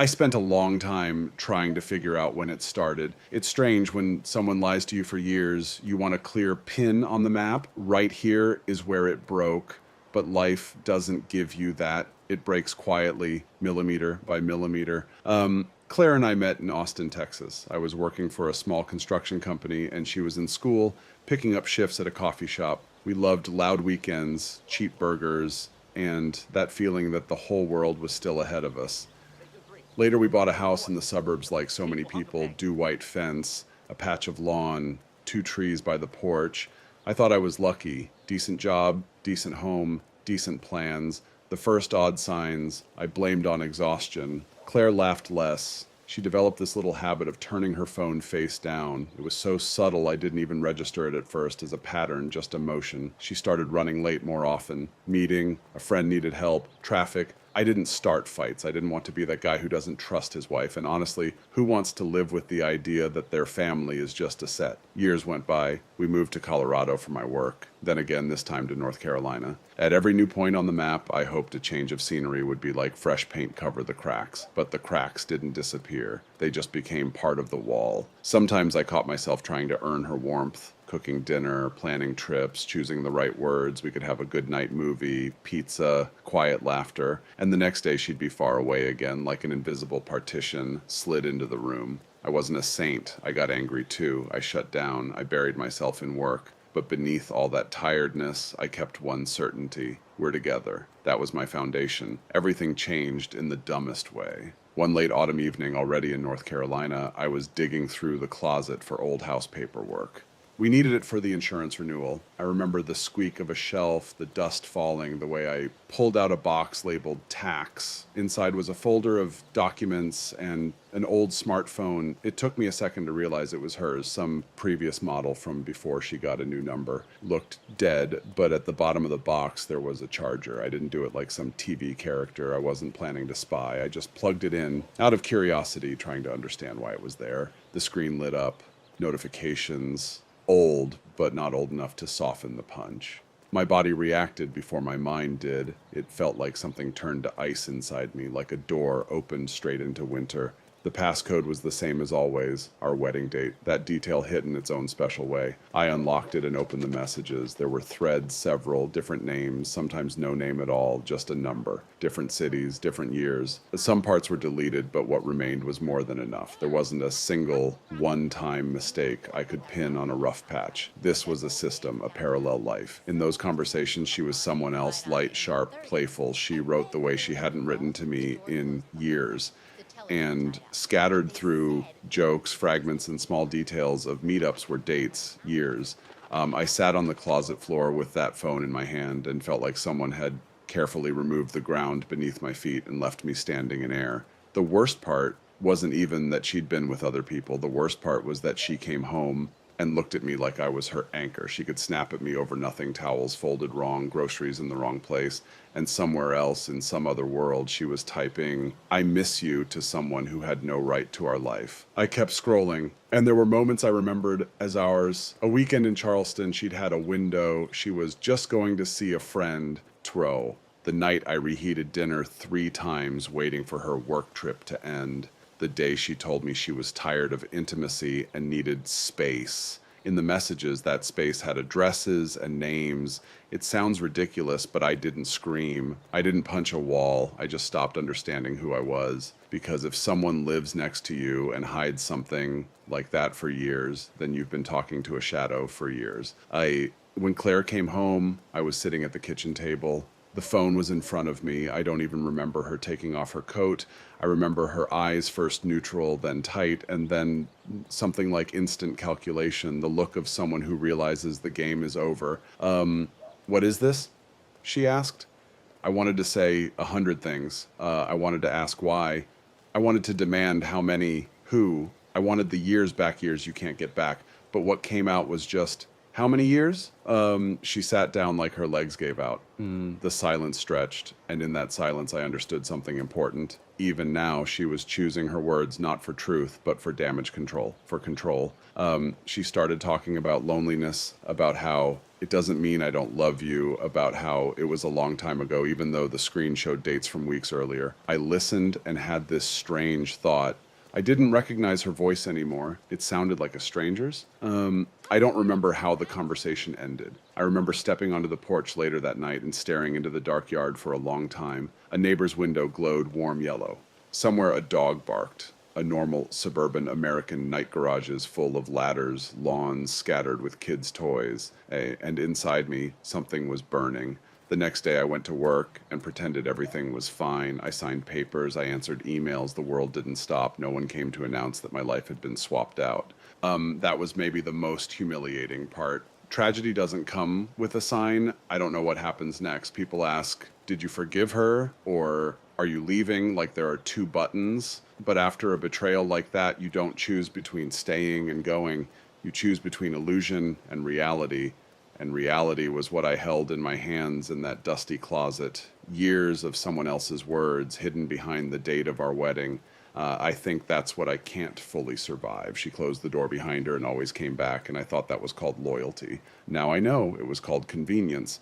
I spent a long time trying to figure out when it started. It's strange when someone lies to you for years, you want a clear pin on the map. Right here is where it broke, but life doesn't give you that. It breaks quietly, millimeter by millimeter. Claire and I met in Austin, Texas. I was working for a small construction company, and she was in school, picking up shifts at a coffee shop. We loved loud weekends, cheap burgers, and that feeling that the whole world was still ahead of us. Later, we bought a house in the suburbs like so many people, do white fence, a patch of lawn, two trees by the porch. I thought I was lucky. Decent job, decent home, decent plans. The first odd signs I blamed on exhaustion. Claire laughed less. She developed this little habit of turning her phone face down. It was so subtle I didn't even register it at first as a pattern, just a motion. She started running late more often. Meeting, a friend needed help, traffic. I didn't start fights. I didn't want to be that guy who doesn't trust his wife. And honestly, who wants to live with the idea that their family is just a set? Years went by. We moved to Colorado for my work. Then again, this time to North Carolina. At every new point on the map, I hoped a change of scenery would be like fresh paint cover the cracks. But the cracks didn't disappear. They just became part of the wall. Sometimes I caught myself trying to earn her warmth, cooking dinner, planning trips, choosing the right words. We could have a good night movie, pizza, quiet laughter. And the next day she'd be far away again, like an invisible partition slid into the room. I wasn't a saint. I got angry too. I shut down. I buried myself in work. But beneath all that tiredness, I kept one certainty. We're together. That was my foundation. Everything changed in the dumbest way. One late autumn evening, already in North Carolina, I was digging through the closet for old house paperwork. We needed it for the insurance renewal. I remember the squeak of a shelf, the dust falling, the way I pulled out a box labeled tax. Inside was a folder of documents and an old smartphone. It took me a second to realize it was hers, some previous model from before she got a new number. Looked dead, but at the bottom of the box there was a charger. I didn't do it like some TV character. I wasn't planning to spy. I just plugged it in out of curiosity, trying to understand why it was there. The screen lit up, notifications. Old, but not old enough to soften the punch. My body reacted before my mind did. It felt like something turned to ice inside me, like a door opened straight into winter. The passcode was the same as always, our wedding date. That detail hit in its own special way. I unlocked it and opened the messages. There were threads, several, different names, sometimes no name at all, just a number. Different cities, different years. Some parts were deleted, but what remained was more than enough. There wasn't a single, one-time mistake I could pin on a rough patch. This was a system, a parallel life. In those conversations, she was someone else, light, sharp, playful. She wrote the way she hadn't written to me in years. And scattered through jokes, fragments, and small details of meetups were dates, years. I sat on the closet floor with that phone in my hand and felt like someone had carefully removed the ground beneath my feet and left me standing in air. The worst part wasn't even that she'd been with other people. The worst part was that she came home and looked at me like I was her anchor. She could snap at me over nothing, towels folded wrong, groceries in the wrong place, and somewhere else in some other world she was typing, "I miss you," to someone who had no right to our life. I kept scrolling, and there were moments I remembered as ours. A weekend in Charleston, she'd had a window. She was just going to see a friend, Tro. The night I reheated dinner 3 times waiting for her work trip to end. The day she told me she was tired of intimacy and needed space. In the messages, that space had addresses and names. It sounds ridiculous, but I didn't scream. I didn't punch a wall. I just stopped understanding who I was. Because if someone lives next to you and hides something like that for years, then you've been talking to a shadow for years. When Claire came home, I was sitting at the kitchen table. The phone was in front of me. I don't even remember her taking off her coat. I remember her eyes first neutral, then tight, and then something like instant calculation, the look of someone who realizes the game is over. What is this? She asked. I wanted to say 100 things. I wanted to ask why. I wanted to demand how many, who. I wanted the years back, years you can't get back. But what came out was just, how many years? She sat down like her legs gave out. The silence stretched, and in that silence I understood something important. Even now, she was choosing her words not for truth, but for damage control, for control. She started talking about loneliness, about how It doesn't mean I don't love you about how it was a long time ago, even though the screen showed dates from weeks earlier. I listened and had this strange thought. I didn't recognize her voice anymore. It sounded like a stranger's. I don't remember how the conversation ended. I remember stepping onto the porch later that night and staring into the dark yard for a long time. A neighbor's window glowed warm yellow. Somewhere a dog barked. A normal suburban American night garages full of ladders, lawns scattered with kids' toys, and inside me, something was burning. The next day, I went to work and pretended everything was fine. I signed papers, I answered emails, the world didn't stop. No one came to announce that my life had been swapped out. That was maybe the most humiliating part. Tragedy doesn't come with a sign. I don't know what happens next. People ask, did you forgive her? Or are you leaving? Like there are two buttons. But after a betrayal like that, you don't choose between staying and going. You choose between illusion and reality. And reality was what I held in my hands in that dusty closet. Years of someone else's words hidden behind the date of our wedding. I think that's what I can't fully survive. She closed the door behind her and always came back, and I thought that was called loyalty. Now I know it was called convenience.